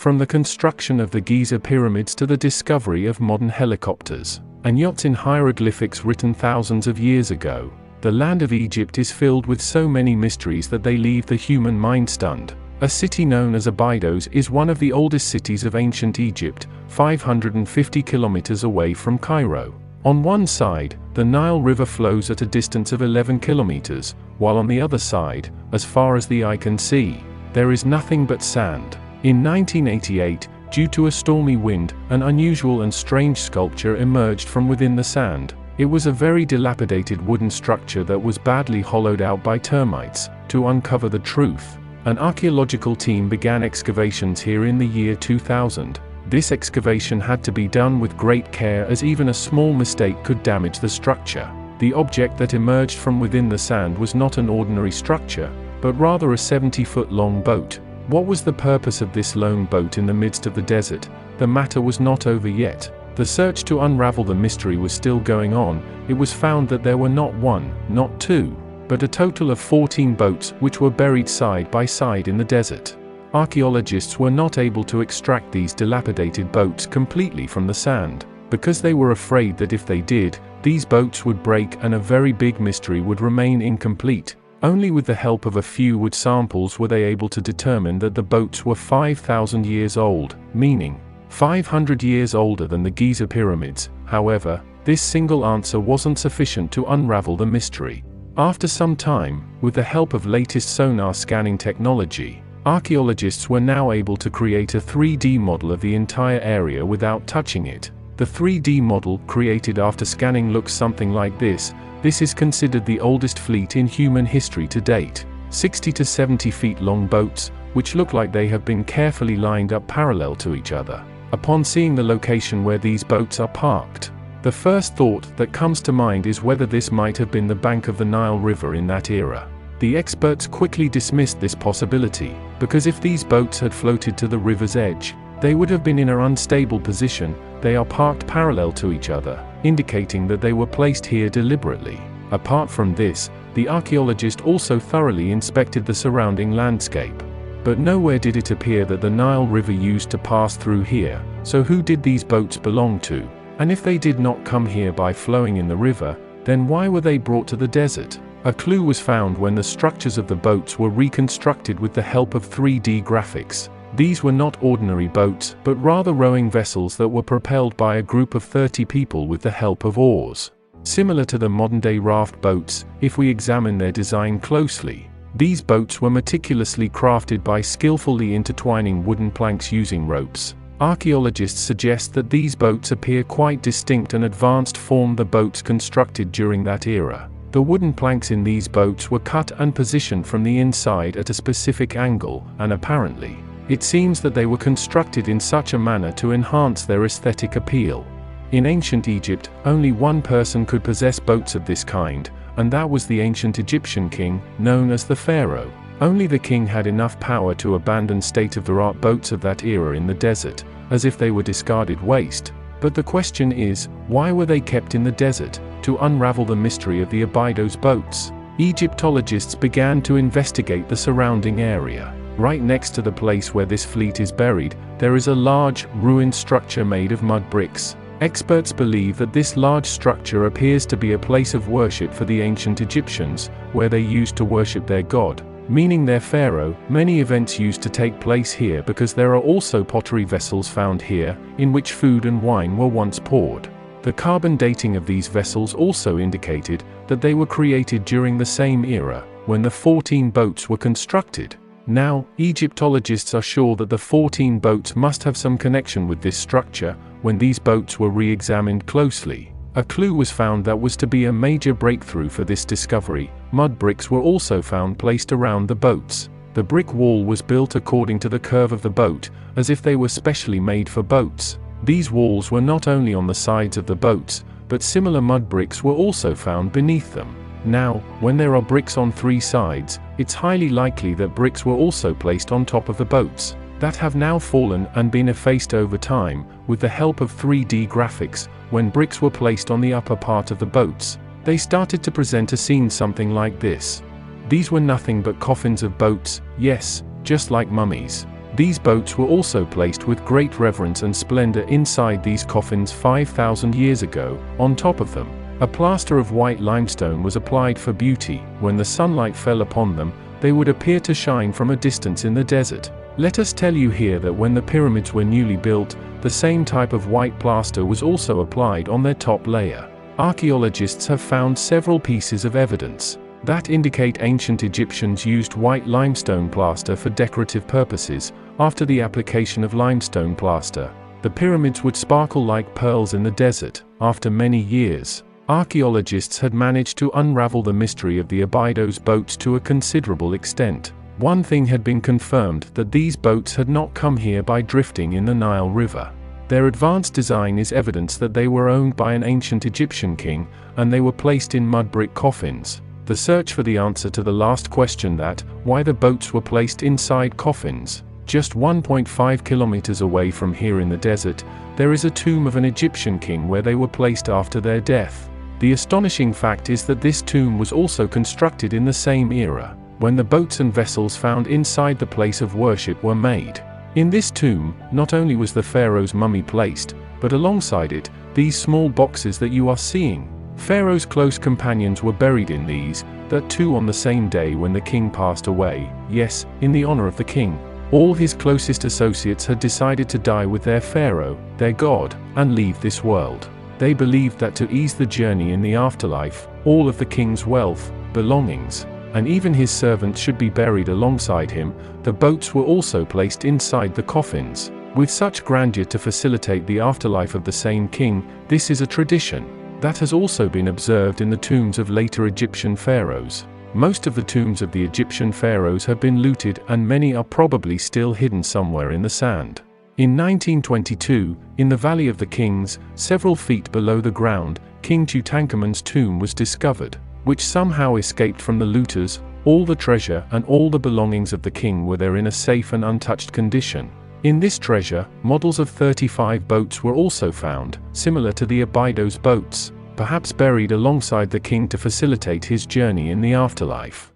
From the construction of the Giza pyramids to the discovery of modern helicopters and yachts in hieroglyphics written thousands of years ago, the land of Egypt is filled with so many mysteries that they leave the human mind stunned. A city known as Abydos is one of the oldest cities of ancient Egypt, 550 kilometers away from Cairo. On one side, the Nile River flows at a distance of 11 kilometers, while on the other side, as far as the eye can see, there is nothing but sand. In 1988, due to a stormy wind, an unusual and strange sculpture emerged from within the sand. It was a very dilapidated wooden structure that was badly hollowed out by termites. To uncover the truth, an archaeological team began excavations here in the year 2000. This excavation had to be done with great care, as even a small mistake could damage the structure. The object that emerged from within the sand was not an ordinary structure, but rather a 70-foot-long boat. What was the purpose of this lone boat in the midst of the desert? The matter was not over yet. The search to unravel the mystery was still going on. It was found that there were not one, not two, but a total of 14 boats which were buried side by side in the desert. Archaeologists were not able to extract these dilapidated boats completely from the sand, because they were afraid that if they did, these boats would break and a very big mystery would remain incomplete. Only with the help of a few wood samples were they able to determine that the boats were 5,000 years old, meaning 500 years older than the Giza pyramids. However, this single answer wasn't sufficient to unravel the mystery. After some time, with the help of latest sonar scanning technology, archaeologists were now able to create a 3D model of the entire area without touching it. The 3D model, created after scanning, looks something like this. This is considered the oldest fleet in human history to date. 60 to 70 feet long boats, which look like they have been carefully lined up parallel to each other. Upon seeing the location where these boats are parked, the first thought that comes to mind is whether this might have been the bank of the Nile River in that era. The experts quickly dismissed this possibility, because if these boats had floated to the river's edge, they would have been in an unstable position. They are parked parallel to each other, indicating that they were placed here deliberately. Apart from this, the archaeologist also thoroughly inspected the surrounding landscape. But nowhere did it appear that the Nile River used to pass through here. So who did these boats belong to? And if they did not come here by flowing in the river, then why were they brought to the desert? A clue was found when the structures of the boats were reconstructed with the help of 3D graphics. These were not ordinary boats, but rather rowing vessels that were propelled by a group of 30 people with the help of oars. Similar to the modern-day raft boats, if we examine their design closely, these boats were meticulously crafted by skillfully intertwining wooden planks using ropes. Archaeologists suggest that these boats appear quite distinct and advanced from the boats constructed during that era. The wooden planks in these boats were cut and positioned from the inside at a specific angle, and apparently, it seems that they were constructed in such a manner to enhance their aesthetic appeal. In ancient Egypt, only one person could possess boats of this kind, and that was the ancient Egyptian king, known as the pharaoh. Only the king had enough power to abandon state-of-the-art boats of that era in the desert, as if they were discarded waste. But the question is, why were they kept in the desert? To unravel the mystery of the Abydos boats, Egyptologists began to investigate the surrounding area. Right next to the place where this fleet is buried, there is a large, ruined structure made of mud bricks. Experts believe that this large structure appears to be a place of worship for the ancient Egyptians, where they used to worship their god, meaning their pharaoh. Many events used to take place here because there are also pottery vessels found here, in which food and wine were once poured. The carbon dating of these vessels also indicated that they were created during the same era, when the 14 boats were constructed. Now, Egyptologists are sure that the 14 boats must have some connection with this structure. When these boats were re-examined closely, a clue was found that was to be a major breakthrough for this discovery. Mud bricks were also found placed around the boats. The brick wall was built according to the curve of the boat, as if they were specially made for boats. These walls were not only on the sides of the boats, but similar mud bricks were also found beneath them. Now, when there are bricks on three sides, it's highly likely that bricks were also placed on top of the boats, that have now fallen and been effaced over time. With the help of 3D graphics, when bricks were placed on the upper part of the boats, they started to present a scene something like this. These were nothing but coffins of boats, yes, just like mummies. These boats were also placed with great reverence and splendor inside these coffins 5,000 years ago. On top of them, a plaster of white limestone was applied for beauty. When the sunlight fell upon them, they would appear to shine from a distance in the desert. Let us tell you here that when the pyramids were newly built, the same type of white plaster was also applied on their top layer. Archaeologists have found several pieces of evidence that indicate ancient Egyptians used white limestone plaster for decorative purposes. After the application of limestone plaster, the pyramids would sparkle like pearls in the desert. After many years, archaeologists had managed to unravel the mystery of the Abydos boats to a considerable extent. One thing had been confirmed, that these boats had not come here by drifting in the Nile River. Their advanced design is evidence that they were owned by an ancient Egyptian king, and they were placed in mud brick coffins. The search for the answer to the last question, that why the boats were placed inside coffins. Just 1.5 kilometers away from here in the desert, there is a tomb of an Egyptian king where they were placed after their death. The astonishing fact is that this tomb was also constructed in the same era, when the boats and vessels found inside the place of worship were made. In this tomb, not only was the pharaoh's mummy placed, but alongside it, these small boxes that you are seeing. Pharaoh's close companions were buried in these, that too on the same day when the king passed away. Yes, in the honor of the king. All his closest associates had decided to die with their pharaoh, their god, and leave this world. They believed that to ease the journey in the afterlife, all of the king's wealth, belongings, and even his servants should be buried alongside him. The boats were also placed inside the coffins, with such grandeur to facilitate the afterlife of the same king. This is a tradition that has also been observed in the tombs of later Egyptian pharaohs. Most of the tombs of the Egyptian pharaohs have been looted, and many are probably still hidden somewhere in the sand. In 1922, in the Valley of the Kings, several feet below the ground, King Tutankhamun's tomb was discovered, which somehow escaped from the looters. All the treasure and all the belongings of the king were there in a safe and untouched condition. In this treasure, models of 35 boats were also found, similar to the Abydos boats, perhaps buried alongside the king to facilitate his journey in the afterlife.